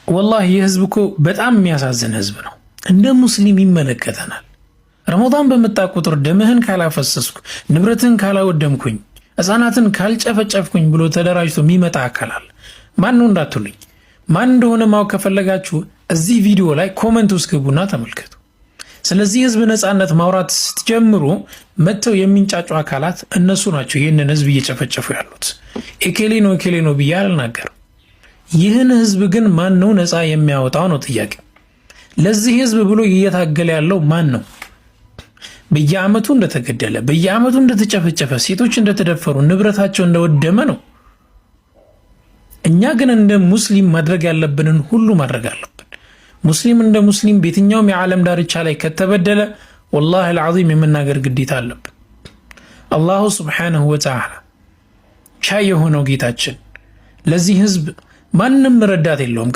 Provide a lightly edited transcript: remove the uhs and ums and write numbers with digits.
ወላሂ ይህ ህዝብ እኮ በጣም የሚያሳዝን ህዝብ ነው። እንደ ሙስሊም ይመለከተናል። ረመዳን በመጣ ቁጥር ደምህን ካላፈሰስኩ፣ ንብረትን ካላወደምኩኝ፣ ህፃናትን ካልጨፈጨፍኩኝ ብሎ ተደራጅቶ የሚመጣ አካል አለ። ማን ነው እንዳትሉኝ፣ ማን እንደሆነ ማወቅ ከፈለጋችሁ እዚህ ቪዲዮ ላይ ኮመንት ውስጥ ግቡና ተመልከቱ። ስለዚህ ህዝብ ነፃነት ማውራት ስትጀምሩ መጥተው የሚንጫጩ አካላት እነሱ ናቸው ይህንን ህዝብ እየጨፈጨፉ ያሉት። ኤኬሌ ነው ብዬ አልናገርም። ይህን ህዝብ ግን ማን ነው ነፃ የሚያወጣው ነው ጥያቄ። ለዚህ ህዝብ ብሎ እየታገለ ያለው ማን ነው? በየአመቱ እንደተገደለ፣ በየአመቱ እንደተጨፈጨፈ፣ ሴቶች እንደተደፈሩ፣ ንብረታቸው እንደወደመ ነው። እኛ ግን እንደ ሙስሊም ማድረግ ያለብንን ሁሉ ማድረግ አለብን። ሙስሊም እንደ ሙስሊም በየትኛውም የዓለም ዳርቻ ላይ ከተበደለ ወላሂ አልዓዚም የመናገር ግዴታ አለብን። አላሁ ስብሓነሁ ወተዓላ ቻይ የሆነው ጌታችን ለዚህ ህዝብ ማንም ረዳት የለውም።